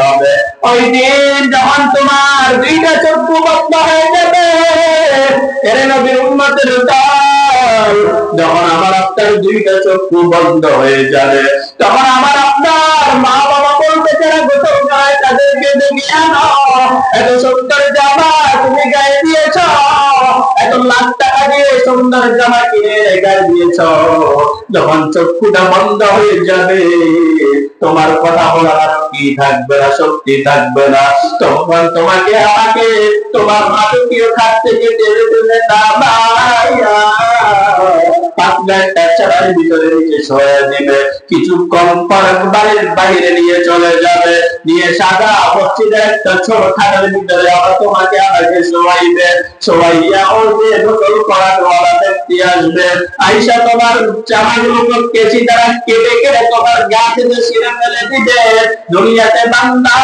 হবে। ওই দিন যখন তোমার দুইটা চক্ষু বন্ধ হয়ে যাবে, এর নবীর উম্মতের দল, যখন আমার আপনার দুইটা চক্ষু বন্ধ হয়ে যাবে, তখন আমার আপনার মা বাবা বলতে যারা গোসল করায় তাদেরকে ডেকে আনো, এত সুন্দর জামা তুমি গায়ে দিয়েছ, এত লাখ টাকা দিয়ে সুন্দর জামা কিনে গায়ে দিয়েছ, যখন চক্ষুটা বন্ধ হয়ে যাবে তোমার কথা বলার কি থাকবে না, শক্তি থাকবে না, তখন তোমাকে আমাকে তোমার রাজকীয় খাত থেকে টেনে টেনে নামাইয়া পাতলা একটা চারার ভিতরে নিচে শোয়া দিবে, কিছুক্ষণ পর বাড়ির বাইরে নিয়ে চলে যাবে, নিয়ে সাদা মসজিদের একটা ছোট খাটের ভিতরে আবার তোমাকে আমাকে শোয়াইবে, শোয়াইয়া ওর যে গোসল করার ওরা ব্যক্তি আসবে, আইসা তোমার জামাগুলো কেচি দ্বারা কেটে কেটে তোমার গা থেকে ছিঁড়ে ফেলে দিবে। দুনিয়াতে বান্দা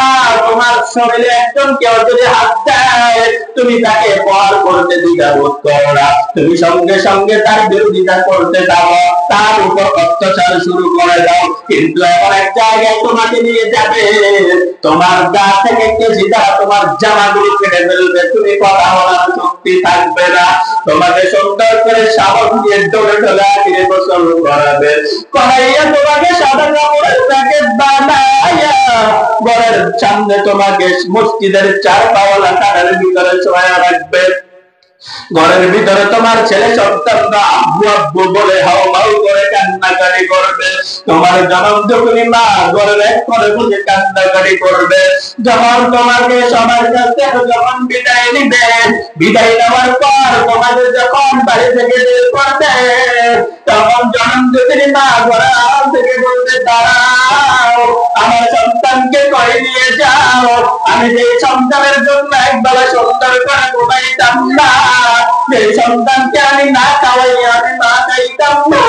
তোমার শরীরে একজন কেউ যদি হাত দেয় তুমি তাকে প্রহার করতে দ্বিধাবোধ করো না, তুমি সঙ্গে সঙ্গে তার বিরোধিতা করতে দাও, তার উপর অত্যাচার শুরু করে দাও। কিন্তু এমন এক জায়গায় তোমাকে নিয়ে যাবে, তোমার গা থেকে কেচি দ্বারা তোমার জামাগুলো কেটে ফেলবে, তুমি কথা বলার শক্তি থাকবে না, তোমাকে সুন্দর করে সাবান দিয়ে ডলে ডলে ফিরে গোসল করাবে, করাইয়া তোমাকে সাদা কাপড়ের প্যাকেট বানাইয়া ঘরের সামনে তোমাকে মসজিদের চার পাওয়ালা কানের ভিতরে শোয়া রাখবে। ঘরের ভিতরে তোমার ছেলে সন্তানরা আব্বু আব্বু বলে হাও মাও করে কান্নাকাটি করবে, তোমার জনম যখনই মা ঘরের এক করে বসে কান্নাকাটি করবে, যখন তোমাকে সবার কাছ থেকে যখন বিদায় নিবে, বিদায় নেওয়ার পর তোমাদের যখন বাড়ি থেকে বের করবে, তখন জনম যখনই মা ঘরের আড়াল থেকে বলতে দাঁড়াও আমার সন্তানকে করে নিয়ে যাও, আমি যে সন্তানের জন্য একবেলা সুন্দর করে ঘুমাইতাম না, সেই সন্তানকে আমি না খাওয়াই আমি না খাইতাম না,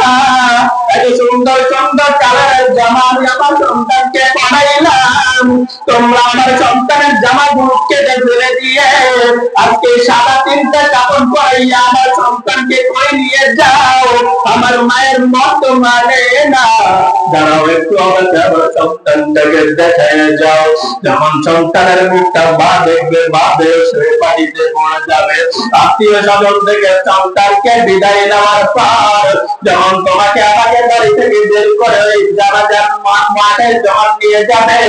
এত সুন্দর সুন্দর কালারের জামা আমি আমার সন্তানকে বানাইলাম, তোমরা আমার সন্তানের জামা গুলো কেটে ফেলে দিয়ে আজকে সাদা তিনটা কাপড় পরাইয়া আমার সন্তানকে করে নিয়ে যাও, আমার মায়ের মত মানে না, দাঁড়াও একটু আমাকে আমার সন্তানটাকে দেখায় যাও। যখন সন্তানের মুখটা মা দেখবে, মা বেশে পানিতে পড়ে যাবে, আত্মীয় স্বজন থেকে সন্তানকে বিদায় নেওয়ার পর যখন তোমাকে আমাকে বাড়ি থেকে বের করে ওই জানাজার মাঠে যখন নিয়ে যাবে,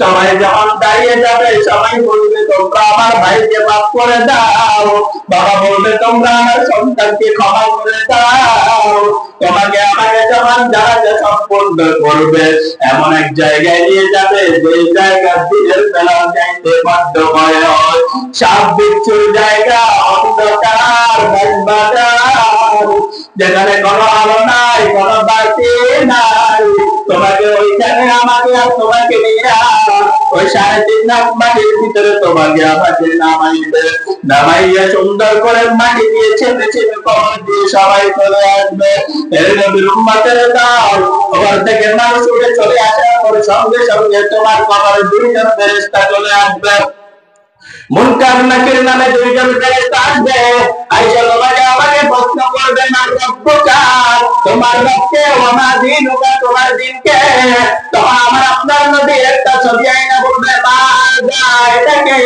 সবাই যখন দাঁড়িয়ে যাবে সবাই বলবে তোমরা আমার ভাইকে মাফ করে দাও, বাবা বলবে তোমরা আমার সন্তানকে ক্ষমা করে দাও, তোমাকে আমাকে যখন জানাজা সম্পন্ন করবে এমন এক জায়গায় নিয়ে যাবে যে জায়গা দিনের বেলা যাইতে বাধ্য হয়, সাপ বিচ্ছুর জায়গা, অন্ধকার বাজার, যেখানে কোনো আলো নাই, কোনো বাতি নাই, তোমাকে ওইখানে আমাকে আর তোমাকে নিয়ে ওই 3.5 লাখ মাটির ভিতরে তোমাকে আমাকে নামাইবে, নামাইয়া সুন্দর করে মাটি দিয়ে ছেপে ছেপে কবর দিয়ে সবাই চলে আসবে। এর নবীর উম্মতের দল কবর থেকে মানুষ উঠে চলে আসার পরে সঙ্গে সঙ্গে তোমার কবরে 2জন ফেরেশতা চলে আসবে, মুনকার নাকির নামে 2জন ফেরেশতা আসবে, আয়েশা তোমাকে আমাকে প্রশ্ন করবে না রব্বুকা, তোমার রবকে, ওয়া মা দীনুকা, তোমার দিনকে, তখন আমার আপনার নবী একটা ছবি আইনা বলবে মা যা এটাকে,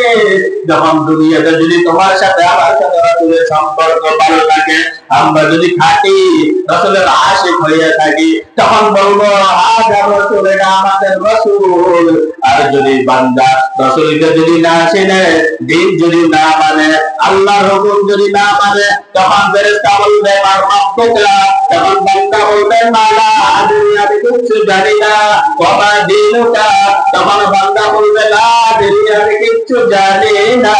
যখন দুনিয়াতে যদি তোমার সাথে আমার সাথে রাসূলের সম্পর্ক ভালো থাকে, আমরা যদি থাকি রাসূলের আশিক হয়ে থাকি, তখন বলবো হাজা রাসূল, এটা আমাদের রাসূল। আর যদি বান্দা রাসূলকে যদি না চিনে, দিন যদি না মানে, আল্লাহর হুকুম যদি না মানে, তখন ফেরেশতা বলবে মার রব্বুকা, তখন বান্দা বলবে মালা আদরি, আমি কিছু জানি না, ওয়া মা দীনুকা, তখন বান্দা বলবে লা আদরি, আমি কিছু জানি না,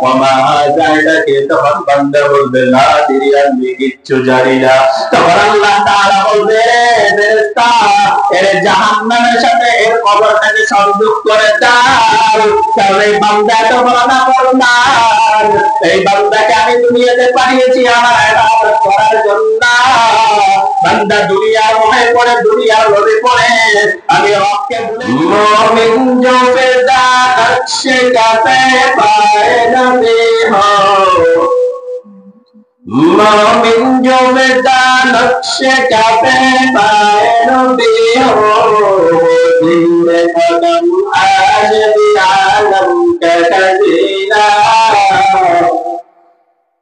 ওয়া মা হাযা, এটাকে, তখন বান্দা বলবে লা আদরি, আমি কিছু জানি না, তখন আল্লাহ তাআলা বলবে ফেরেশতা এর জাহান্নামের সাথে এর কবরটাকে সংযোগ করে দাও, তাহলে এই বান্দা তো বড় না ফরমান, এই বান্দাকে আমি দুনিয়াতে পাঠিয়েছি আমার ইবাদত করার জন্য, বান্দা দুনিয়ার মোহে পড়ে, দুনিয়ার লোভে পড়ে আমি রবকে ভুলে, মুমিন जो फिदा नक्शे का पाए नबी हो, मुमिन जो फिदा नक्शे का पाए नबी हो, दिन कदम بعالم كخزينة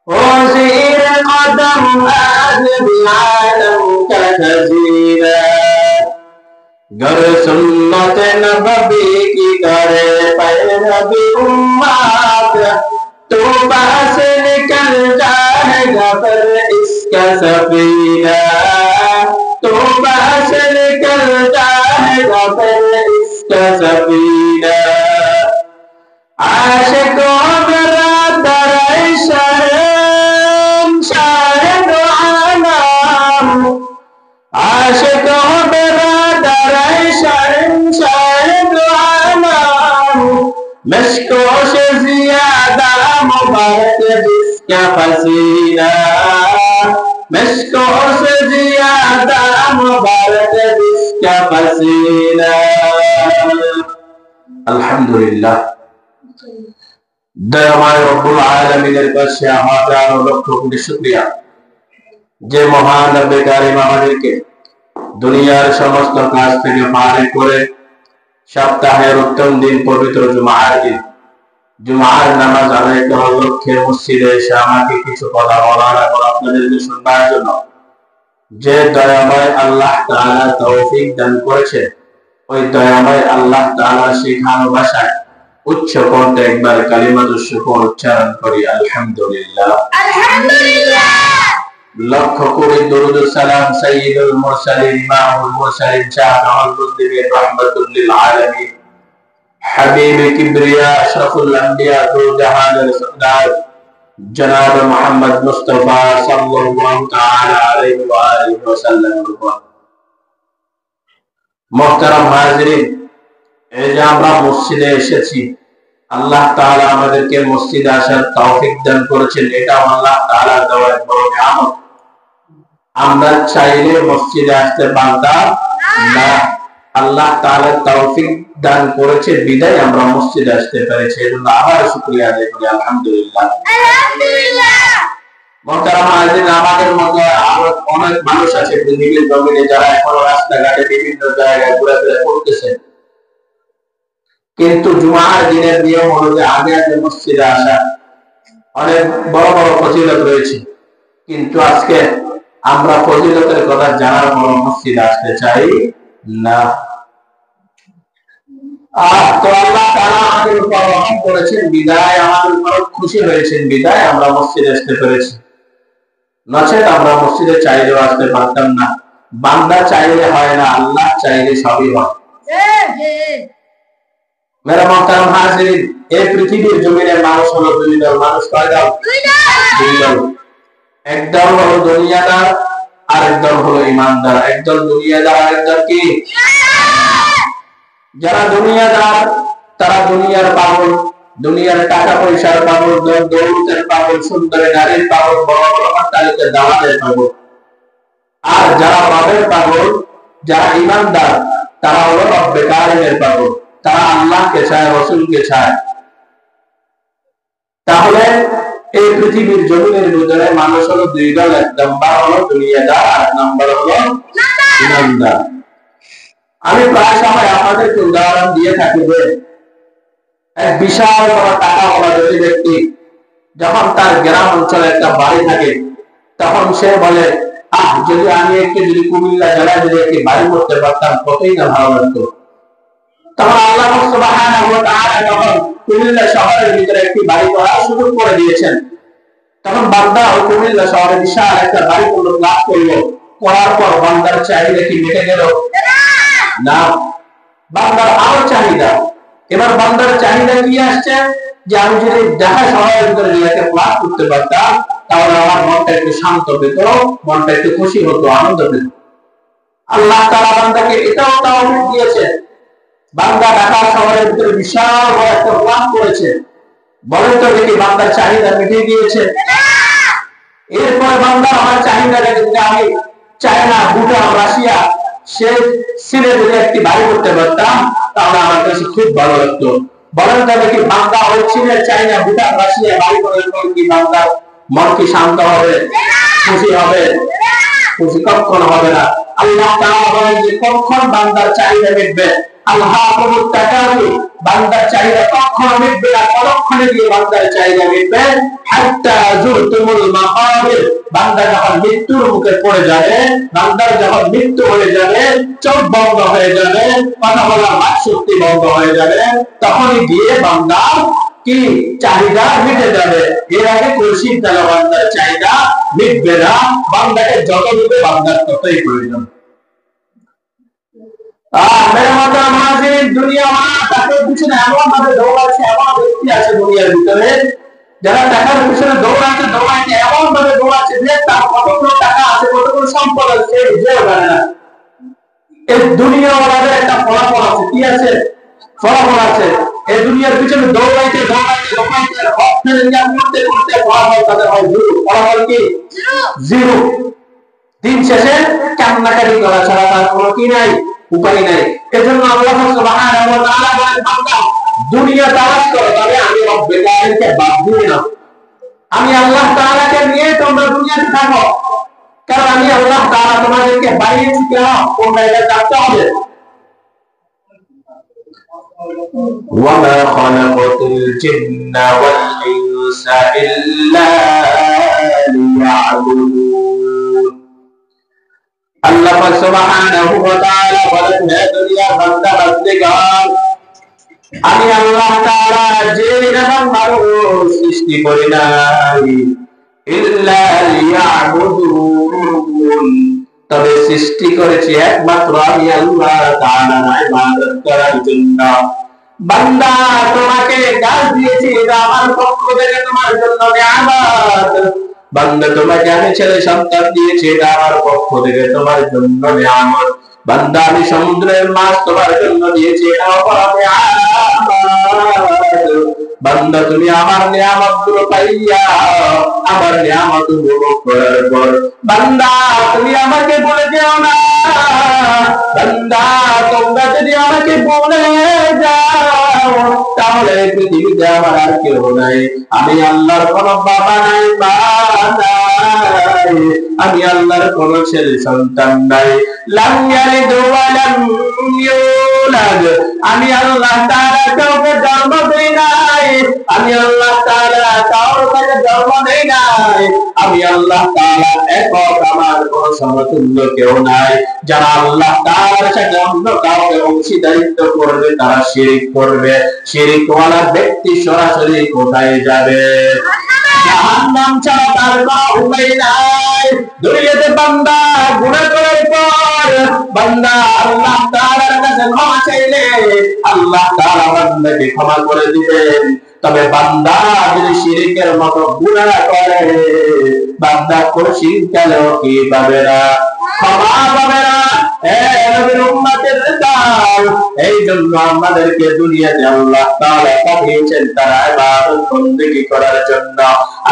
وزير قدم आज بعالم كخزينة गर सुन्नत नबी की करे पैरवी उम्मत तो बस निकल जाएगा पर इसका सफीना तो बस निकल जाएगा पर इसका सफीना आशिकों बरादर शहन शायद आलम आशिकों बरादर शहन शायद आलम मशकों से ज्यादा मुबारक जिसका पसीना मशकों से ज्यादा मुबारक जिसका पसीना अल्हम्दुलिल्लाह दयामय रब्बुल आलमीনের কাছে হাজার লক্ষ কোটি শুকরিয়া যে মহান রব্বে কারীম আমাদেরকে দুনিয়ার সমস্ত কাজ থেকে পারে করে সপ্তাহের উত্তম দিন পবিত্র জুমার দিন জুমার নামাজ আদায় করার লক্ষ্যে মসজিদে এসে আমাকে কিছু কথা বলার এবং আপনাদেরকে শোনার জন্য যে দয়াময় আল্লাহ তাআলা তৌফিক দান করেছে ওই দয়াময় আল্লাহ তাআলা শেখানো ভাষায় উচ্চ কণ্ঠে একবার কালিমাতুশ শুকর উচ্চারণ করি আলহামদুলিল্লাহ আলহামদুলিল্লাহ লক্ষ কোটি দরুদ ও সালাম সাইয়্যিদুল মুরসালিন ইমামুল মুরসালিন শাফিউল মুজনিবিন রাহমাতুল লিল আলামিন হাবিবে কিবরিয়া আশরাফুল আম্বিয়া দু জাহানের সরদার জনাব মুহাম্মদ মুস্তাফা সাল্লাল্লাহু তাআলা আলাইহি ওয়া আলিহি ওয়াসাল্লাম মুহতারাম হাজিরিন এই যে আমরা মসজিদে এসেছি আল্লাহ তাআলা আমাদেরকে মসজিদে আসার তৌফিক দান করেছেন এটা আল্লাহ তাআলার দেওয়া এক বড় নিয়ামত আমরা চাইলে মসজিদে আসতে পারতাম না আল্লাহ তাআলা তৌফিক দান করেছে বিদায় আমরা মসজিদে আসতে পেরেছি এজন্য আবার শুকরিয়া আদায় করি আলহামদুলিল্লাহ আলহামদুলিল্লাহ মুহতারাম হাজিরিন আমাদের মধ্যে আরো অনেক মানুষ আছে পৃথিবীর জমিনে যারা এখনো রাস্তাঘাটে বিভিন্ন জায়গায় ঘোরাফেরা করতেছে কিন্তু জুমার দিনের নিয়ম হলো যে আগে আগে মসজিদে আসা অনেক বড় বড় ফজিলত রয়েছে কিন্তু আজকে আমরা ফজিলতের কথা জানার পর মসজিদে আসতে চাই না তো আল্লাহ তাআলা আমাদের উপর রহম করেছেন বিদায় আমাদের উপর খুশি হয়েছেন বিদায় আমরা মসজিদে আসতে পেরেছি নচেত আমরা মসজিদে চাইলেও আসতে পারতাম না বান্দা চাইলে হয় না আল্লাহ চাইলে সবই হয় मेरा मोहतरम हाजिरीन এই পৃথিবীর জমিনে মানুষ হলো দুই দল মানুষ কয় দল দুই দল এক দল হলো দুনিয়াদার আর এক দল হলো ঈমানদার এক দল দুনিয়াদার আর এক দল কি যারা দুনিয়াদার তারা দুনিয়ার পাগল দুনিয়ার টাকা পয়সার পাগল দৌলতের পাগল সুন্দর নারীর পাগল বড় বড় অট্টালিকার দাওয়াতের পাগল আর যারা রবের পাগল যারা ঈমানদার তারা হলো রব্বে কারীমের পাগল তারা আল্লাহকে চায় রাসূলকে চায় তাহলে এই পৃথিবীর জমিনের ভিতরে মানুষ হলো দুই দল এক নাম্বার হলো দুনিয়াদার আর এক নাম্বার হলো ঈমানদার আমি প্রায় সময় আপনাদেরকে উদাহরণ দিয়ে থাকি যে এক বিশাল বড় টাকাওয়ালা যদি ব্যক্তি যখন তার গ্রাম অঞ্চলে একটা বাড়ি থাকে তখন সে বলে যদি আমি যদি কুমিল্লা জেলায় যদি একটি বাড়ি করতে পারতাম কতই না ভালো লাগতো তখন আল্লাহ সুবহানাহু ওয়া তাআলা যখন কুমিল্লা শহরের ভিতরে একটি বাড়ি করার সুযোগ করে দিয়েছেন তখন বান্দা ও কুমিল্লা শহরে বিশাল একটা বাড়ি লাভ করলো করার পর বান্দার চাহিদা কি মিটে গেল না বান্দার আরো চাহিদা এবার বান্দার চাহিদা কি আসছে যে আমি যদি ঢাকা শহরের ভিতরে একটা লাভ করতে পারতাম তাহলে আমার মনটা একটু শান্ত পেত মনটা একটু খুশি হতো আনন্দ পেত আল্লাহ তাআলা বান্দাকে এটাও তাওফিক দিয়েছেন বান্দা ঢাকা শহরের ভিতরে বিশাল বড় একটা লাভ করেছে বলেন তো দেখি বান্দার চাহিদা মিটে গিয়েছে এরপর বান্দা আমার চাহিদা যদি আমি চায়না ভুটান রাশিয়া সে সিলে যদি একটি বাড়ি করতে পারতাম তাহলে আমার কাছে খুব ভালো লাগতো বলেন তো দেখি বান্দা ওই চীনের চায়না ভুটান রাশিয়া বাড়ি করার পর কি বান্দার মন কি শান্ত হবে খুশি হবে খুশি কখনো হবে না আল্লাহ তাআলা বলেন যে কখন বান্দার চাহিদা মিটবে আল্লাহ তাআলা বান্দার চাহিদা কখনো মিটবে না, কতক্ষণে গিয়ে বান্দার চাহিদা মিটবে? হাত্তা যুরতুমুল মাকাবির, বান্দা যখন মৃত্যুর মুখে পড়ে যাবে, বান্দার যখন মৃত্যু হয়ে যাবে, চোখ বন্ধ হয়ে যাবে, কথা বলা শক্তি বন্ধ হয়ে যাবে, তখনই গিয়ে বান্দার কি চাহিদা মিটে যাবে। এর আগে কুরসির দ্বারা বান্দার চাহিদা মিটবে না, বান্দাকে যত দিবে বান্দার ততই প্রয়োজন। মেরে মাতা মাঝির দুনিয়া টাকার পিছনে এমন ভাবে দৌড়াচ্ছে, এমন ব্যক্তি আছে দুনিয়ার ভিতরে যারা টাকার পিছনে দৌড়াচ্ছে এমন ভাবে দৌড়াচ্ছে যে তার কতগুলো টাকা আছে, কতগুলো সম্পদ আছে বুঝেও জানে না। এই দুনিয়া ওনাদের একটা ফলাফল আছে, কি আছে? ফলাফল আছে। এই দুনিয়ার পিছনে দৌড়াইতে অর্থের ইনকাম করতে করতে ফলাফল তাদের হয় জিরো। ফলাফল কি? জিরো। দিন শেষে কান্নাকাটি করা ছাড়া তার কোনো কি নাই, উপায় নাই। এজন্য আল্লাহ সুবহানাহু ওয়া তাআলা বলেন, বান্দা দুনিয়া তালাশ করো, তবে আমি রব্বুল আলামিনকে বাদ দিই না। আমি আল্লাহ তাআলাকে নিয়ে তোমরা দুনিয়াতে থাকো, কারণ আমি আল্লাহ তাআলা তোমাদেরকে বানিয়েছি কেন? তোমরা এটা জানতে হবে। وما خلقت الجن والإنس إلا ليعبدون। আল্লাহ সুবহানাহু ওয়া তাআলা বলেন, হে দুনিয়ার বান্দা বান্দিগণ, আমি আল্লাহ তাআলা জিন এবং মানুষ সৃষ্টি করি নাই ইল্লা লিয়াবুদুন, তবে সৃষ্টি করেছি একমাত্র আমি আল্লাহ তাআলার ইবাদত করার জন্য। বান্দা তোমাকে গাল দিয়েছি, এটা আমার পক্ষ থেকে তোমার জন্য নিয়ামত। বান্দা তোমাকে আমি ছেলে সন্তান দিয়েছি, এটা আমার পক্ষ থেকে তোমার জন্য নিয়ামত। বান্দা আমি সমুদ্রের মাছ তোমার জন্য দিয়েছি, এটা আমার নিয়ামত। বান্দা তুমি আমার নিয়ামত গুলো পাইয়া আমার নিয়ামত উপভোগ করার পর বান্দা তুমি আমাকে বলে যেও না। বান্দা তোমরা যদি আমাকে বলে যাও তাহলে পৃথিবীতে আমার আর কেউ নাই। আমি আল্লাহর কোনো বাবা নাই, মা নাই, আমি আল্লাহর কোনো ছেলে সন্তান নাই। লাম ইয়ালিদ ওয়া লাম ইউলাদ, আমি আল্লাহ তাআলা কাউকে জন্ম দেই নাই। আমি আল্লাহ তাআলা কাউকে জন্ম দেই নাই। আমি আল্লাহ তাআলা একক, আমার কোনো সমতুল্য কেউ নাই। যারা আল্লাহ তাআলার সাথে অন্য কাউকে অংশীদারিত্ব করবে তারা শিরক করবে। শিরকওয়ালা ব্যক্তি সরাসরি কোথায় যাবে? জাহান্নাম ছাড়া তার কোনো উপায় নাই। দুনিয়াতে বান্দা গুনাহ করার পর বান্দা আল্লাহ তাআলার কাছে ক্ষমা চাইলে আল্লাহ তাআলা বান্দাকে ক্ষমা করে দিবেন। তবে বান্দা যদি শিরকের মতো গুনাহ করে বান্দা কোশিশ কালেও কি পাবে না, ক্ষমা পাবে না। নবীর উম্মতের দল, এই জন্য আমাদেরকে দুনিয়াতে আল্লাহ তাআলা পাঠিয়েছেন তার ইবাদত বندگی করার জন্য।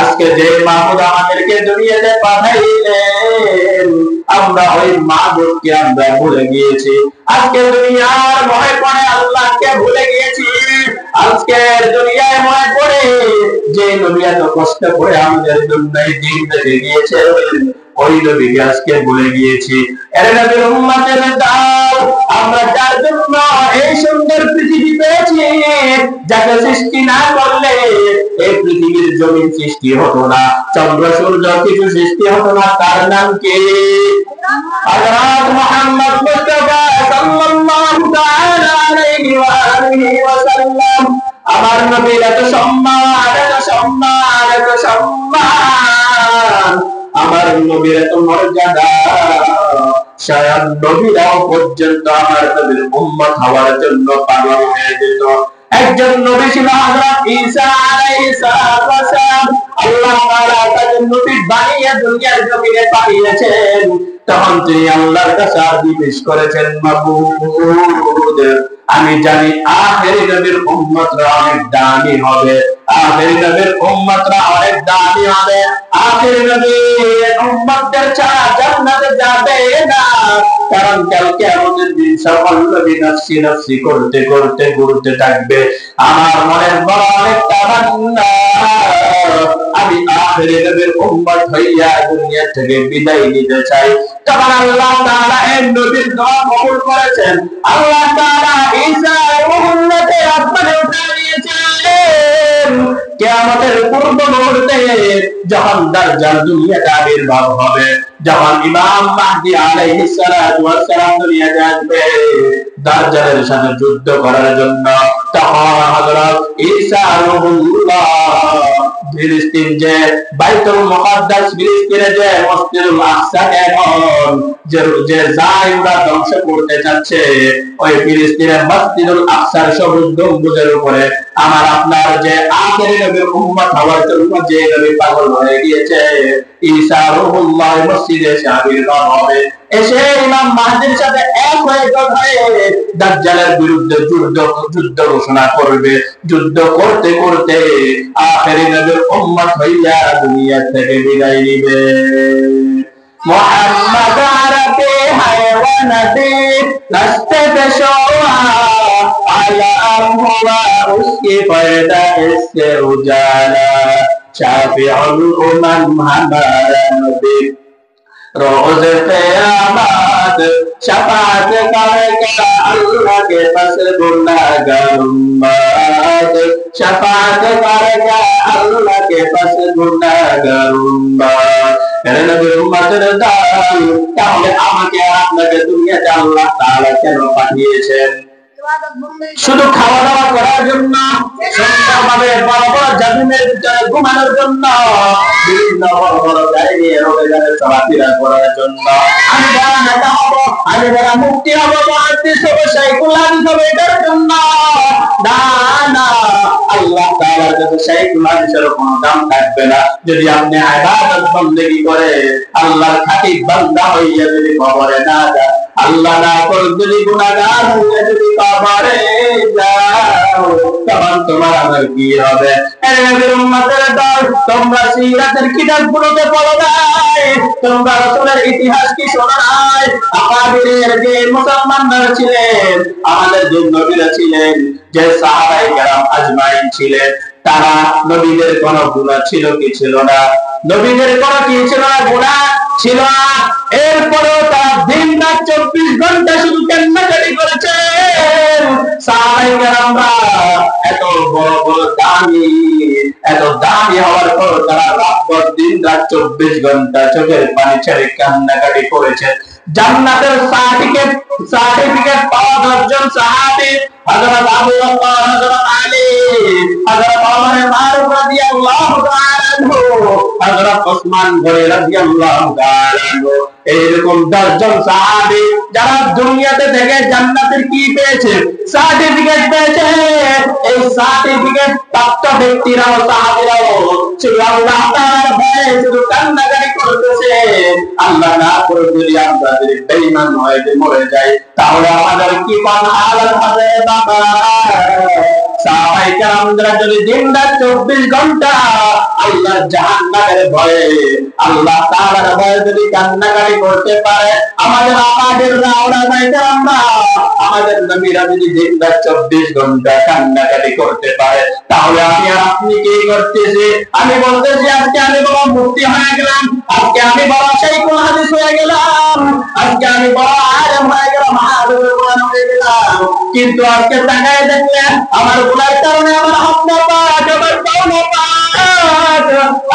আজকে যে মাহবুব আমাদেরকে দুনিয়াতে পাঠাইলেন আমরা ওই মাহবুবকে আমরা ভুলে গিয়েছি। আজকে দুনিয়ার মনে পড়ে আল্লাহকে ভুলে গিয়েছি। আজকে দুনিয়ায় মনে পড়ে যে নবী এত কষ্ট করে আমাদের জন্য এই দিন রেখে গিয়েছেন ওই নবীকে আজকে ভুলে গিয়েছি। এর নবীর উম্মতের দল, আমরা যার জন্য এই সুন্দর পৃথিবী পেয়েছি, যাকে সৃষ্টি না করলে এই পৃথিবীর জমিন সৃষ্টি হতো না, চন্দ্র সূর্য কিছু সৃষ্টি হতো না। তার নাম কি? হযরত মুহাম্মদ মুস্তাফা সাল্লাল্লাহু তাআলা আলাইহি ওয়া আলিহি ওয়াসাল্লাম। আমার নবীর এত সম্মান, এত সম্মান, এত সম্মান, আমার নবীর এত মর্যাদা, স্বয়ং নবীরাও পর্যন্ত আমার নবীর উম্মত হওয়ার জন্য পাগল হয়ে যেত। একজন নবী ছিল হযরত ঈসা আলাইহিস সালাম। আল্লাহ তাআলা তাকে নবী বানিয়ে দুনিয়ার জমিনে পাঠিয়েছেন। তখন তিনি আল্লাহর কাছে আরজি পেশ করেছেন, মাবুদ আমি জানি আখেরি নবীর উম্মতরা অনেক দামি হবে, আখেরি নবীর উম্মতরা অনেক দামি হবে, আখেরি নবীর উম্মতদের ছাড়া জান্নাতে যাবে না। কারণ কাল কিয়ামতের দিন সকল নবী নফসি নফসি করতে করতে ঘুরতে থাকবে। আমার মনের বড় অনেক তামান্না আমি আখেরি নবীর উম্মত হইয়া দুনিয়া থেকে বিদায় নিতে চাই, তখন আল্লাহ তাআলা এই নবীর দোয়া কবুল করেছেন। আল্লাহ তাআলা ঈসা রূহুল্লাহকে আসমানে উঠিয়ে নিয়েছেন। কিয়ামতের পূর্ব মুহূর্তে যখন দাজ্জাল দুনিয়াতে আবির্ভাব হবে, যখন ইমাম মাহদী আলাইহিস সালাতু ওয়াস সালাম দুনিয়াতে আসবে দাজ্জালের সাথে যুদ্ধ করার জন্য, তখন হযরত ঈসা রূহুল্লাহ ফিলিস্তিন যে বাইতুল মুকাদ্দাস, ফিলিস্তিনে যে মসজিদুল আকসা এখন যে জালিমরা ধ্বংস করতে যাচ্ছে, ওই ফিলিস্তিনের মসজিদুল আকসার সবুজ গম্বুজের উপরে আমার আপনার যে আখেরি নবীর উম্মত হওয়ার জন্য যে নবী পাগল হয়ে গিয়েছে, ঈসা রূহুল্লাহ মসজিদে এসে আবির্ভাব হবে, এসে ইমাম মাহদীর সাথে এক হয়ে দাজ্জালের বিরুদ্ধে যুদ্ধ ঘোষণা করবে। যুদ্ধ করতে করতে আখেরি নবীর উম্মত হইয়া দুনিয়া থেকে বিদায় নিবে। मोहम्मद आरके है वो नबी रास्ते पे शोआ आलम हुआ उसकी पैदा इससे उजाला शाफिउल उमम हमारा नबी रोज क़यामत शफाअत करेगा अल्लाह के पास गुनाहगार उम्मत शफाअत करेगा अल्लाह के पास गुनाहगार उम्मत। নবীর উম্মতের দল, তাহলে আমাকে আপনাকে দুনিয়াতে আল্লাহ তাআলা কেন পাঠিয়েছেন? শুধু খাওয়া দাওয়া করার জন্য, সুন্দরভাবে বড় বড় জামিনের ভিতরে ঘুমানোর জন্য, বিভিন্ন বড় বড় গাড়ি নিয়ে রোগে চলাফেরা করার জন্য? আমি বড় নেতা হবো, আমি বড় মুফতি হবো, মুহাদ্দিস হবো, শাইখুল হাদিস হবো, এটার জন্য না, না। আল্লাহ তাআলার কাছে শাইখুল হাদিসের কোনো দাম থাকবে না যদি আপনি ইবাদত বন্দেগী করে আল্লাহর খাঁটি বান্দা হইয়া যদি কবরে না যান, আল্লাহ না করে যদি গুনাহগার হইয়া যদি কবরে যাও, তখন তোমার আমার কি হবে? নবীর উম্মতের দল, তোমরা সিরাতের কিতাবগুলোতে পড়ো নাই, তোমরা রাসূলের ইতিহাস কি শোনো নাই? আকাবিরের যে মুসলমানরা ছিলেন, আমাদের যে নবীরা ছিলেন, যে সাহাবায়ে কেরাম আজমাইন ছিলেন, তারা নবীদের কোনো গুনাহ ছিল কি ছিল না? নবীদের কোনো কি ছিল না? গুনাহ ছিল না। এরপরেও তারা দিন রাত 24 ঘন্টা শুধু কান্নাকাটি করেছেন। সাহাবায়ে কেরামরা এত বড় বড় এত দামি হওয়ার পর তারা রাত দিন রাত 24 ঘন্টা চোখের পানি ছেড়ে কান্নাকাটি করেছেন। জান্নাতের সার্টিফিকেট পাওয়া 10 জন সাহাবী, হযরত আবু বকর, হযরত আলী, হযরত ওমর ফারুক রাদিয়াল্লাহু তাআলা আনহু, হযরত ওসমান গনি রাদিয়াল্লাহু তাআলা আনহু, এরকম 10 জন সাহাবী যারা দুনিয়াতে থেকে জান্নাতের কি পেয়েছে? সার্টিফিকেট পেয়েছে। এই সার্টিফিকেট প্রাপ্ত ব্যক্তিরাও সাহাবীরাও শুধু আল্লাহ তাআলার ভয়ে শুধু কান্নাকাটি করতেছে। আল্লাহ না করে যদি আমরা বেঈমান হয়ে মরে যাই, তাহলে আমাদের কি কোন হালত হবে? বাবা, সাহাবায়ে কেরামরা যদি দিন রাত 24 ঘন্টা আল্লাহর জাহান্নামের ভয়ে, আল্লাহ তাআলার ভয়ে যদি কান্নাকাটি করতে পারে, আমাদের আমাদের আমাদের নবীরা যদি দিন রাত 24 ঘন্টা কান্নাকাটি করতে পারে, তাহলে আমি আর আপনি কি করতেছি? আমি বলতেছি আজকে আমি বড় মুফতি হয়ে গেলাম, আজকে আমি বড় শাইখুল হাদিস হয়ে গেলাম, আজকে আমি বড় আলেম হয়ে গেলাম, হাদিসের কোরআন হয়ে গেলাম। কিন্তু আজকে তাকায় দেখলে আমার গুনার কারণে আমার হাত না পাক, আমার পাও না পাক,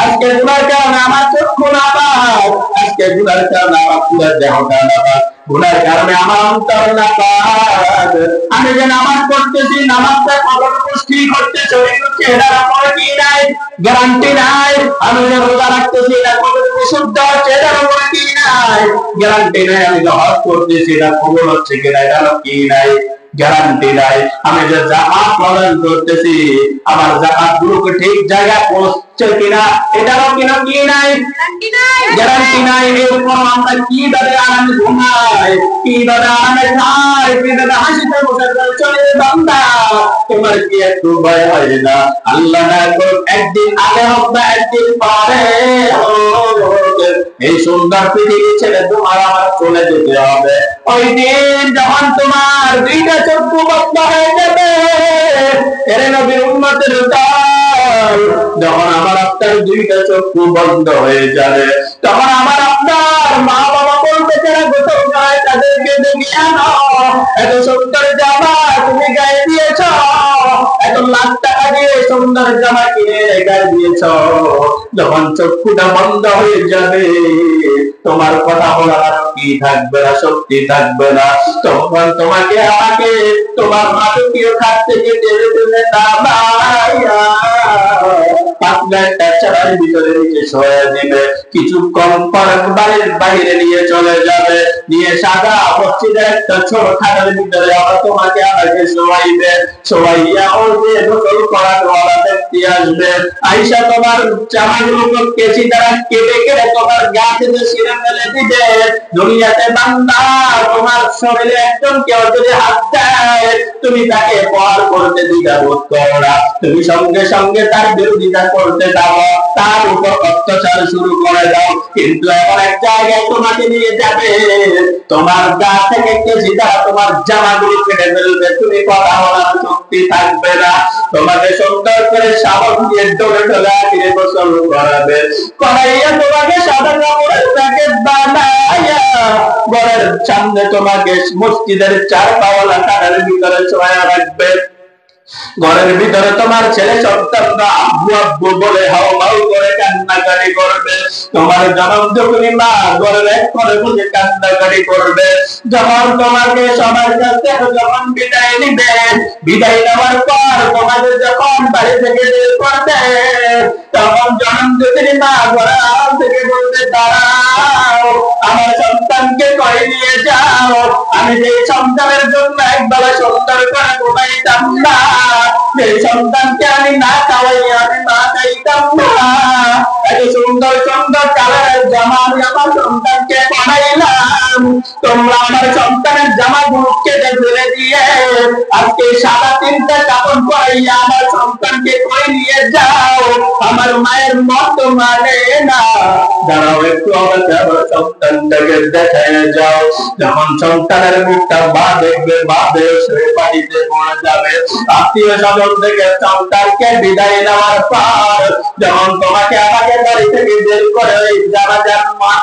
আজকে গুনার কারণে আমার চক্ষু না পাক, আজকে গুনার কারণে আমার পুরো দেহটা না পাক, গুনার কারণে আমার অন্তর না পাক। আমি যে নামাজ পড়তেছি, নামাজটা কতটুকু ঠিক হচ্ছে এটার উপর কি নাই? গ্যারান্টি নাই। আমি যে রোজা রাখতেছি, এটা কতটুকু শুদ্ধ হচ্ছে এটার উপর কি নাই? গ্যারান্টি নাই। আমি যে হজ করতেছি, এটা কবুল হচ্ছে কিনা এটার কি নাই? গ্যারান্টি নাই। আমি যে যাকাত প্রদান করতেছি, আমার যাকাত গুলোকে ঠিক জায়গায় পৌঁছছে কিনা এটারও কিনা কি নাই? গ্যারান্টি নাই। এরপর আমরা কিভাবে আরামে ঘুমাই, কিভাবে আরামে খাই, কিভাবে হাসিতে বসে চলে বান্দা, তোমার কি একটু ভয় হয় না? আল্লাহ না করুক একদিন আগে হোক বা একদিন পরে হোক, এই সুন্দর পৃথিবী ছেড়ে তোমার আমার চলে যেতে হবে। ওই দিন যখন তোমার দুইটা চক্ষু বন্ধ হয়ে যাবে, এর নবীর উম্মতের দল, যখন আমার আপনার দুইটা চক্ষু বন্ধ হয়ে যাবে। তখন আমার আপনার মা বাবা বলতে যারা গোসল করায় তাদেরকে ডেকে আনো, এত সুন্দর জামা তুমি গায়ে দিয়েছ, এত লাখ টাকা দিয়ে সুন্দর জামা কিনে গায়ে দিয়েছ, যখন চক্ষুটা বন্ধ হয়ে যাবে তোমার কথা বলার কি থাকবে না, শক্তি থাকবে না। তখন তোমাকে আমাকে তোমার মাদকীয় খাত থেকে টেনে টেনে নামাইয়া আপনার টাচার ভিতরে নিচে সরিয়ে দিবে, কিছুক্ষণ পর বাড়ির বাইরে নিয়ে চলে যাবে, নিয়ে সাদা মসজিদের একটা ছোট খাটের ভিতরে আবার তোমাকে আমাকে শোয়াইবে, শোয়াইয়া ওর যে গোসল করার ওয়ালা ব্যক্তি আসবে, আইসা তোমার জামাগুলো কেচি দ্বারা কেটে কেটে তোমার গা থেকে ছিঁড়ে ফেলে দিবে। দুনিয়াতে বান্দা তোমার শরীরে একজন কেউ যদি হাত দেয় তুমি তাকে পার করতে দ্বিধাবোধ করো না, তুমি সঙ্গে সঙ্গে তার বিরোধিতা করতে দাও, তার উপর অত্যাচার শুরু করে দাও। কিন্তু এমন এক জায়গায় তোমাকে নিয়ে যাবে তোমার গা থেকে কেচি দ্বারা তোমার জামাগুলো কেটে ফেলবে, তুমি কথা বলার শক্তি থাকবে না, তোমাকে সুন্দর করে সাবান দিয়ে ডলে ডলে আগে গোসল করাবে, করাইয়া তোমাকে সাদা কাপড়ের প্যাকেট বানাইয়া ঘরের সামনে তোমাকে মসজিদের চার পাওয়ালা কানের ভিতরে ছড়াইয়া রাখবে। ঘরের ভিতরে তোমার ছেলে সন্তানরা আব্বু আব্বু বলে হাও মাও করে কান্নাকাটি করবে, তোমার জনম যখনই মা ঘরের এক করে বসে কান্নাকাটি করবে। যখন তোমাকে সবার কাছ থেকে যখন বিদায় নিবে, বিদায় নেওয়ার পর তোমাকে যখন বাড়ি থেকে বের করবে, তখন জনম যখনই মা ঘরের আড়াল থেকে বলতে দাঁড়াও আমার সন্তানকে কয়ে নিয়ে যাও, আমি যে সন্তানের জন্য একবেলা সুন্দর করে ঘুমাইতাম না, সেই সন্তানকে আমি না খাওয়াইয়া আমি না খাইতাম না, এত সুন্দর সুন্দর কালারের জামা আমি আমার সন্তানকে বানাইলাম, তোমরা আমার সন্তানের জামা গুলো কেটে ফেলে দিয়ে আজকে সাদা তিনটা কাপড় পরাইয়া আমার সন্তানকে কই নিয়ে যাও, আমার মায়ের মত মানে না, দাঁড়াও একটু আমার সন্তানটাকে দেখায় যাও। যখন সন্তানের মুখটা মা দেখবে, মা বেশে পানিতে পড়ে যাবে। আত্মীয় স্বজন থেকে সন্তানকে বিদায় নেওয়ার পর যখন তোমাকে আমাকে বাড়ি থেকে বের করে ওই জানাজার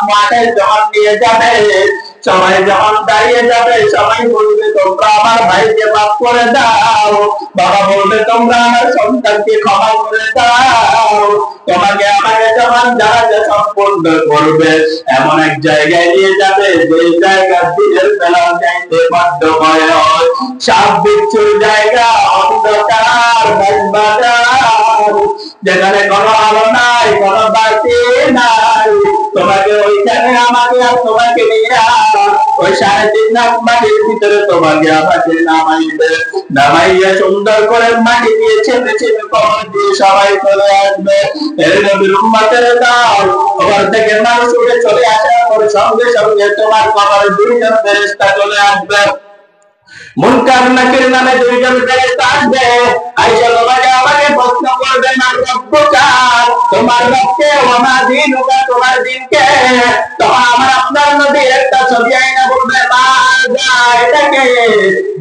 মাঠে যখন নিয়ে যাবে, সবাই যখন দাঁড়িয়ে যাবে সবাই বলবে তোমরা আমার ভাইকে মাফ করে দাও, বাবা বলবে তোমরা আমার সন্তানকে ক্ষমা করে দাও, তোমাকে আমাকে যখন জানাজা সম্পন্ন করবে এমন এক জায়গায় নিয়ে যাবে যে জায়গা দিনের বেলা যাইতে বড্ড ভয় হয়, সাপ বিচ্ছুর জায়গা, অন্ধকার বাজার, যেখানে কোনো আলো নাই, কোনো বাতি নাই, তোমাকে ওইখানে আমাকে আর তোমাকে নিয়ে ওই 3.5 লাখ মাটির ভিতরে তোমাকে আমাকে নামাইবে, নামাইয়া সুন্দর করে মাটি দিয়ে ছেপে ছেপে কবর দিয়ে সবাই চলে আসবে। এর নবীর উম্মতের দল ঘর থেকে মানুষ উঠে চলে আসার পরে সঙ্গে সঙ্গে তোমার কবরে 2 জন ফেরেশতা চলে আসবে, মুনকার নাকির নামে 2 জন ফেরেশতা আসবে, আয়েশা তোমাকে আমাকে প্রশ্ন করবে মান রব্বুকা, তোমার রবকে, ওয়া মা দীনুকা, তোমার দ্বীনকে। তখন আমার আপনার নবী একটা ছবি আইনা বলবে মা এটাকে,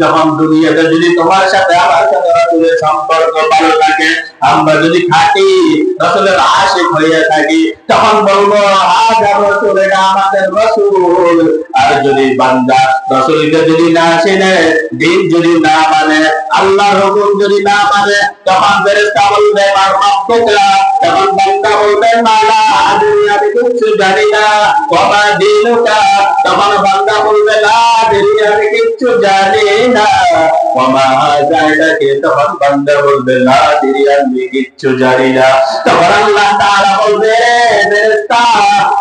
যখন দুনিয়াতে যদি তোমার সাথে আমার সাথে রাসূলের সম্পর্ক ভালো থাকে, আমরা যদি খাঁটি রাসূলের আশিক হয়ে থাকি, তখন বলবো হাজা রাসূল, এটা আমাদের রাসূল। আর যদি বান্দা রাসূলকে যদি না চিনে, দিন যদি না মানে, আল্লাহর হুকুম যদি না মানে, তখন ফেরেশতা বলবে মা রব্বুকা, তখন বান্দা বলবে মালা আদরি, আমি কিছু জানি না, ওয়া মা দীনুকা, তখন বান্দা বলবে লা আদরি, আমি কিছু জানি না, ওয়া মা যায়দাকে, তখন বান্দা বলবে লা আদরি, আমি কিছু জানি না। তখন আল্লাহ তাআলা বলবে ফেরেশতা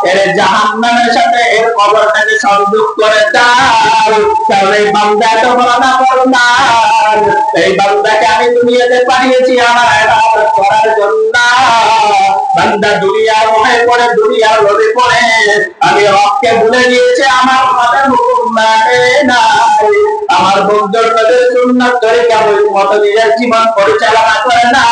এর জাহান্নামের সাথে এর কবরটাকে সংযোগ করে দাও, তাহলে এই বান্দা তো বড় না ফরমান, এই বান্দাকে আমি দুনিয়াতে পাঠিয়েছি আমার ইবাদত করার জন্য, বান্দা দুনিয়ার মোহে পড়ে, দুনিয়ার লোভে পড়ে আমি রবকে ভুলে গিয়েছে, আমার কথা হুকুম মানে না, আমার বন্ধুর নবীর সুন্নাত তরিকা মতো নিজের জীবন পরিচালনা করে না।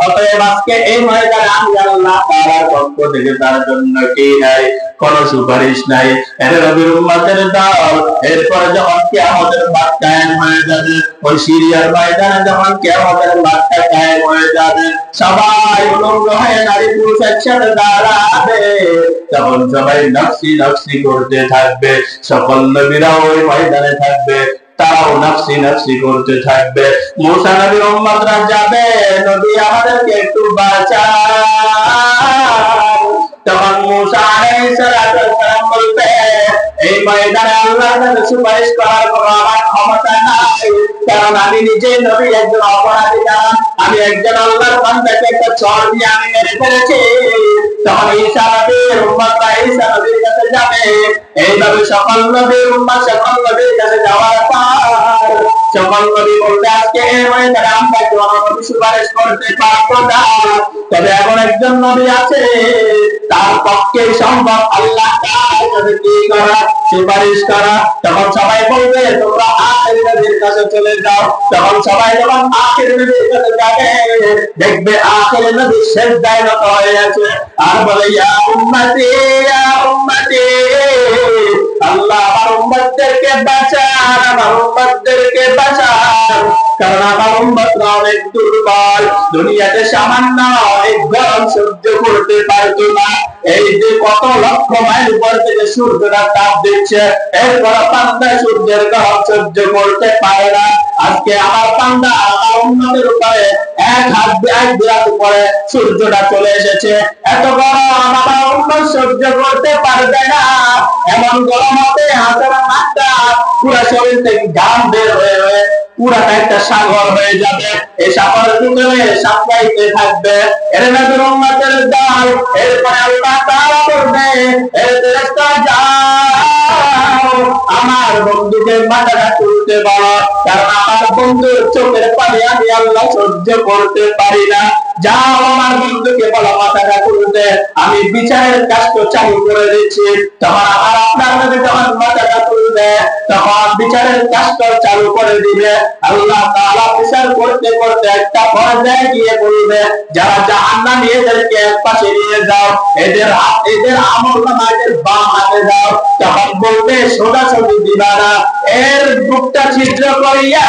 অতএব আজকে এই ময়দানে আমি আল্লাহ তাআলার পক্ষ থেকে তার জন্য কি নাই, কোন সুপারিশ নাই। এর নবীর উম্মতের দল এরপর যখন কিয়ামতের মাঠ কায়েম হয়ে যাবে, ওই সিরিয়ার ময়দানে যখন কিয়ামতের মাঠটা কায়েম হয়ে যাবে, সবাই সবাই উলঙ্গ হয়ে নারী পুরুষ একসাথে দাঁড়াবে, তখন সবাই নফসি নফসি করতে থাকবে। সকল নবীরা ওই ময়দানে থাকবে, তারাও নফসি নফসি করতে থাকবে। মুসা নবীর উম্মতরা যাবে, নবী আমাদেরকে একটু বাঁচাও। তখন মুসা আলাইহিস সালাম বলবে, এই ময়দানে আল্লাহর কাছে সুপারিশ করার কোনো আমার ক্ষমতা নাই, কারণ আমি নিজে নবী, একজন অপরাধী না। আমি একজন আল্লাহর বান্দাকে একটা চর দিয়ে আমি মেরে ফেলেছি। তখন ঈসা নবীর উম্মতরা ঈসা নবীর কাছে যাবে। এইভাবে সকল নবীর উম্মত সকল নবীর কাছে যাওয়ার পর সকল নবী বলবে, আজকে এই ময়দানে আমরা কোনো নবী সুপারিশ করতে পারবো না, তবে এখন একজন নবী আছে, তার পক্ষে সম্ভব আল্লাহ তাআলার কাছে কি করা, সুপারিশ করা। তখন সবাই বলবে, তোমরা আখির নবীর কাছে চলে যাও। তখন সবাই যখন আখির নবীর কাছে যাবে, দেখবে আখির নবী সিজদায় নত হয়ে আছে আর বলে, ইয়া উম্মতি ইয়া উম্মতি, আল্লাহ আমার উম্মতদেরকে বাঁচান, আমার উম্মতদেরকে বাঁচান, কারণ আমার উম্মতরা অনেক দুর্বল, দুনিয়াতে সামান্য এক গরম সহ্য করতে পারতো না। এই যে কত লক্ষ মাইল উপর থেকে সূর্যটা তাপ দিচ্ছে, এরপর বান্দা সূর্যের গরম সহ্য করতে পারে না। আজকে আমার বান্দা আমার উম্মতের উপরে এক হাত বিরাট উপরে সূর্যটা চলে এসেছে, এত গরম আমার উম্মত সহ্য করতে পারবে না। এমন গরম হবে হাতের মাথা পুরো শরীর থেকে ঘাম বের হয়ে পুরাটা একটা সাগর হয়ে যাবে। এই সাগরের ভিতরে সাঁতরাইতে থাকবে এর নবীর উম্মতের দল। এরপরে আল্লাহ তাআলা বলবে, এ ফেরেশতা যাও, আমার বন্ধুকে মাথাটা তুলতে বলো, কারণ আমার বন্ধুর চোখের পানি আমি আল্লাহ সহ্য করতে পারি না। যাও আমার বন্ধুকে বলো মাথাটা তুলতে, আমি বিচারের কাজটা চালু করে দিচ্ছি। তখন আমার আপনার নবী যখন মাথাটা তুলবে, তখন বিচারের কাজটা চালু করে দিবে। আল্লাহ তাআলা বিচার করতে করতে একটা পর্যায়ে গিয়ে বলবে, যারা জাহান্নামী এদেরকে এক পাশে নিয়ে যাও, এদের আমলনামা এদের বাম হাতে দাও। তখন বলবে, সোজাসুজি দিবা না, এর বুকটা ছিদ্র করিয়া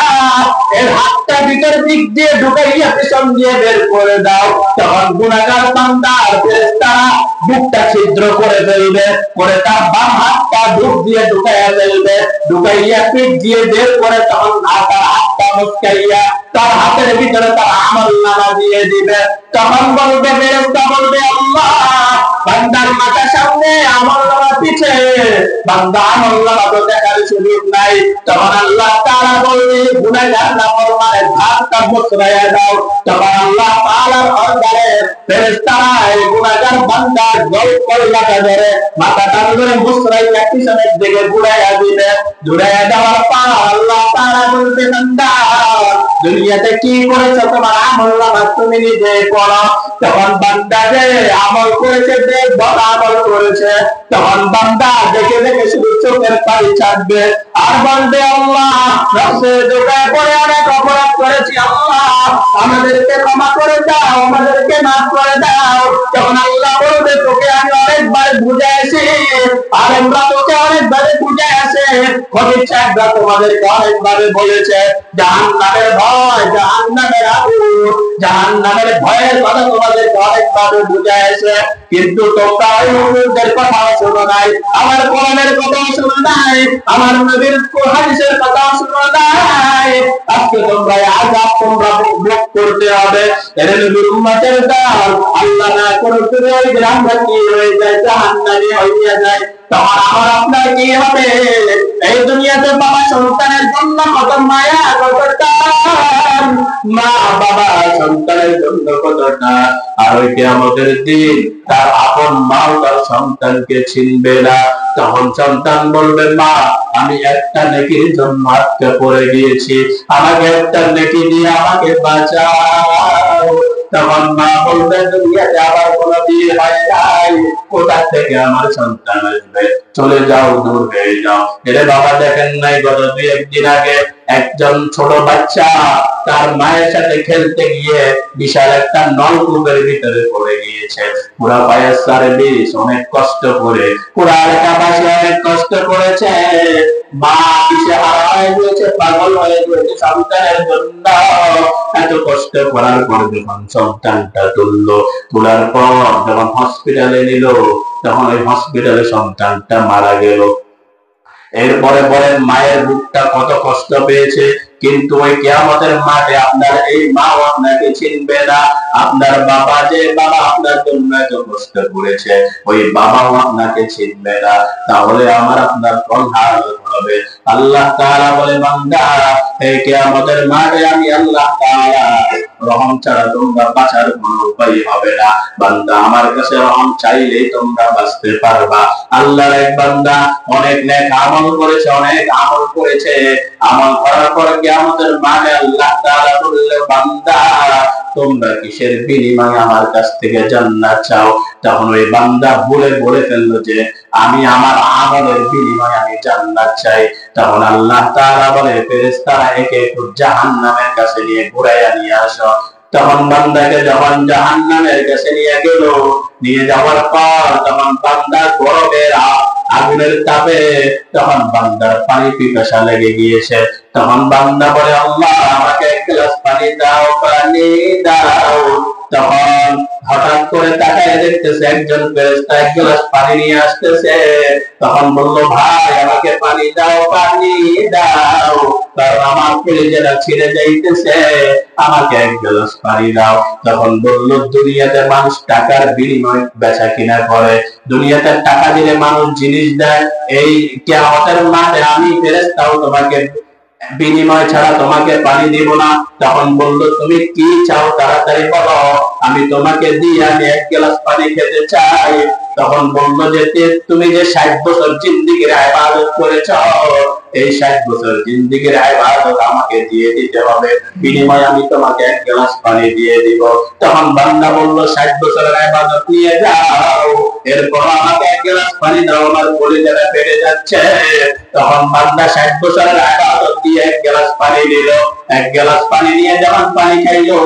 এর হাতটা ভিতর দিক দিয়ে ঢুকাইয়া পিছন দিয়ে বের করে দাও। তখন গুনাহগার বান্দা ফেরেশতারা বুকটা ছিদ্র করে ফেলবে, করে তার বাম হাতটা বুক দিয়ে ঢুকাইয়া ফেলবে, ঢুকাইয়া পিঠ দিয়ে বের করে তখন তার হাতটা মুচকাইয়া তার হাতের ভিতরে তার আমলনামা দিয়ে দিবে। তখন বলবে ফেরেশতা বলবে, আল্লাহ বান্দার মাথার সামনে আমলনামা পিছে, বান্দা আমলনামা তো দেখার সুযোগ নাই। তখন আল্লাহ তাআলা বলবে, গুনাহগার নাফরমানের হাতটা মুচকাইয়া দাও। তখন আল্লাহ তাআলার দরবারে ফেরেশতারা এই গুনাহগার বান্দার গোল কল্লাটা ধরে মাথাটা ধরে মুচকাইয়া পিছনের দিকে ঘুরাইয়া দিবে। ঘুরাইয়া দেওয়ার পর আল্লাহ তাআলা বলবে, বান্দা দুনিয়াতে কি করেছো তোমার আমলনামা তুমি নিজে পড়ো। তখন বান্দা যে আমল করেছে, যে বড় আমল করেছে, তখন বান্দা দেখে দেখে শুধু চোখের পানি ছাড়বে আর বলবে, আল্লাহ নফসে দোকায় পড়ে অনেক অপরাধ করেছি, আল্লাহ আমাদেরকে ক্ষমা করে দাও, আমাদেরকে মাফ করে দাও। তখন আল্লাহ বলবে, তোকে আমি অনেকবার বুঝাইছি, আর আমরা তোকে অনেকবারে বুঝাইছি, খবির সাহেবরা তোমাদেরকে অনেকবারে বলেছে জাহান্নামের ভয়, জাহান্নামের আগুন, জাহান্নামের ভয়ের কথা তোমাদেরকে অনেকবারে বুঝাইছে, কিন্তু তোমরা ওই হুজুরদের কথা শোনো নাই, আমার কোরআনের কথা শোনো নাই, আমার নবীর হাদিসের কথা শোনো নাই। আজকে তোমরা আযাব তোমরা ভোগ করতে হবে। এর নবীর উম্মতের দল আল্লাহ না করতে ওই গ্রামটা কি হয়ে যায়, জাহান্নামে হইয়া যায়। তখন আমার আপনার কি হবে? এই দুনিয়াতে বাবা সন্তানের জন্য কত মায়া, কত টান, মা বাবা সন্তানের জন্য কত টান, আর ওই কিয়ামতের দিন তার আপন মা তার সন্তানকে চিনবে না। তখন সন্তান বলবে, মা আমি একটা নেকির জন্য আটকে পড়ে গিয়েছি, আমাকে একটা নেকি দিয়ে আমাকে বাঁচাও। তখন মা বলবে, দুনিয়াতে আবার কোনো বিয়ে হয় নাই, কোথা থেকে আমার সন্তান আসবে, চলে যাও, দূর হয়ে যাও। এরে বাবা দেখেন নাই গত 2-1 দিন আগে একজন ছোট বাচ্চা তার মায়ের সাথে খেলতে গিয়ে বিশাল একটা নলকূপের ভিতরে পড়ে গিয়েছে, পুরা পায়ের সারে বিষ, অনেক কষ্ট করে পুরা এলাকাবাসী অনেক কষ্ট করেছে। মা কিসে হারায় গিয়েছে, পাগল হয়ে গিয়েছে সন্তানের জন্য। এত কষ্ট করার পর যখন সন্তানটা তোলার পর যখন হসপিটালে নিল, তখন ওই হসপিটালে সন্তানটা মারা গেল। এরপরে বলেন মায়ের বুকটা কত কষ্ট পেয়েছে। কিন্তু ওই কিয়ামতের মাঠে আপনার এই মাও আপনাকে চিনবে না। আপনার বাবা, যে বাবা আপনার জন্য এত কষ্ট করেছে, ওই বাবাও আপনাকে চিনবে না। তাহলে আমার আপনার কোন হাল হবে? আল্লাহ তাআলা বলে, বান্দা এই কিয়ামতের মাঠে আমি আল্লাহ তাআলা রহম ছাড়া তোমরা বাঁচার কোনো উপায় হবে না। বান্দা আমার কাছে রহম চাইলেই তোমরা বাঁচতে পারবা। আল্লাহর এক বান্দা অনেক নেক আমল করেছে, অনেক আমল করেছে, আমল করার পর কিয়ামতের মাঠে আল্লাহ তাআলা বললে, বান্দা তোমরা কিসের বিনিময়ে আমার কাছ থেকে জান্নাত চাও? তখন ওই বান্দা বলে ফেললো যে আমি আমার আমলের বিনিময়ে আমি জান্নাত চাই। তখন আল্লাহ তাআলা বলে, ফেরেশতারা একে একটু জাহান্নামের কাছে নিয়ে ঘুরাইয়া নিয়ে আসো। তখন বান্দাকে যখন জাহান্নামের কাছে নিয়ে গেল, নিয়ে যাওয়ার পর তখন বান্দা গরমের আগুনের তাপে তখন বান্দার পানি পিপাসা লেগে গিয়েছে। তখন বান্দা বলে, আল্লাহ আমাকে এক গ্লাস পানি দাও, পানি দাও। তখন হঠাৎ করে তাকায় দেখতেছে একজন ফেরেশতা এক গ্লাস পানি নিয়ে আসতেছে। তখন বলল, ভাই আমাকে পানি দাও, পানি দাও, কারণ আমার কলিজাটা ছিঁড়ে যাইতেছে, আমাকে এক গ্লাস পানি দাও। তখন বলল, দুনিয়াতে মানুষ টাকার বিনিময়ে বেচা কিনা করে, দুনিয়াতে টাকা দিলে মানুষ জিনিস দেয়, এই কিয়ামতের মাঠে আমি ফেরেশতাও তোমাকে বিনিময় ছাড়া তোমাকে পানি দিব না। তখন বলল, তুমি কি চাও তাড়াতাড়ি বলো, আমি তোমাকে দিই, আমি এক গ্লাস পানি খেতে চাই। তখন বলল যে তুমি যে 60 বছর জিন্দেগির ইবাদত করেছ, এই 60 বছর জিন্দেগির ইবাদত আমাকে দিয়ে দিতে হবে, বিনিময়ে আমি তোমাকে এক গ্লাস পানি দিয়ে দিব। তখন বান্দা বলল, 60 বছরের ইবাদত নিয়ে যাও, এরপর আমাকে এক গ্লাস পানি দাও, আমার কলিজাটা ফেটে যাচ্ছে। তখন বান্দা 60 বছরের ইবাদত দিয়ে এক গ্লাস পানি নিল। এক গ্লাস পানি নিয়ে যখন পানি খাইলো,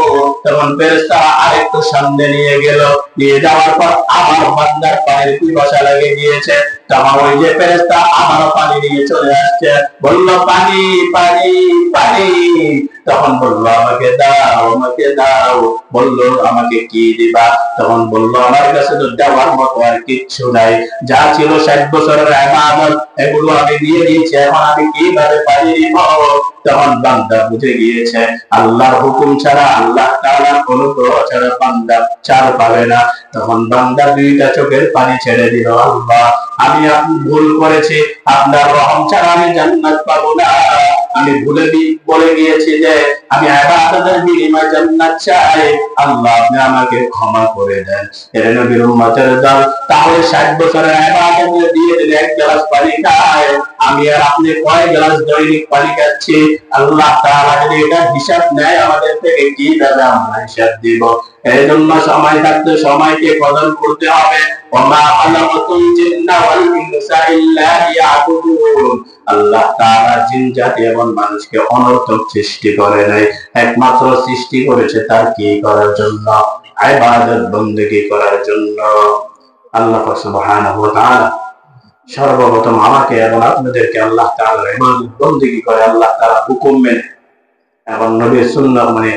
তখন ফেরেশতা আরেকটু সামনে নিয়ে গেল। নিয়ে যাওয়ার পর আমার বান্দার পানির পিপাসা লেগে গিয়েছে। তখন ওই যে ফেরেশতা আমারও পানি নিয়ে চলে আসছে, বলল, পানি পানি পানি। তখন বললো, আমাকে দাও, আমাকে দাও। বললো, আমাকে কি দিবা? তখন বললো, আমার কাছে তো দেওয়ার মতো আর কিচ্ছু নাই, যা ছিল 60 বছরের ইবাদত এগুলো আমি দিয়ে দিয়েছি, এখন আমি কিভাবে পানি দিব? তখন বান্দা বুঝে গিয়েছে আল্লাহর হুকুম ছাড়া, আল্লাহ তাআলার অনুগ্রহ ছাড়া বান্দা চার পাবে না। তখন বান্দা দুইটা চোখের পানি ছেড়ে দিল, আল্লাহ আমি ভুল করেছি, আপনার রহম ছাড়া আমি জান্নাত পাবো না। আমি বলে গিয়েছি যে আমি ইবাদতের বিনিময়ে জান্নাত চাই, আল্লাহ আপনি আমাকে ক্ষমা করে দেন। এর নবীর উম্মতের দল তাহলে 60 বছরের ইবাদত দিয়ে দিলে এক গ্লাস পানি খায়, আমি আর আপনি কয় গ্লাস দৈনিক পানি খাচ্ছি? আল্লাহ তাআলা যদি এটা হিসাব নেয় আমাদের থেকে, কিভাবে আমরা হিসাব দিব? এই জন্য সময় থাকতে সময়কে কদর করতে হবে। ওমা খালাকাতুল জিন্না ওয়াল ইনসা ইল্লা লিয়াবুদুন। আল্লাহ তাআলা জিন জাতি এবং মানুষকে অনর্থক সৃষ্টি করে নাই, একমাত্র সৃষ্টি করেছে তার কি করার জন্য? ইবাদত বندگی করার জন্য। আল্লাহ সুবহানাহু ওয়া তাআলা সর্বপ্রথম আমাকে এবং আপনাদেরকে আল্লাহ তাআলার ইবাদত বندگی করে আল্লাহ তাআলার হুকুম মেনে এবং নবীর সুন্নাহ মানে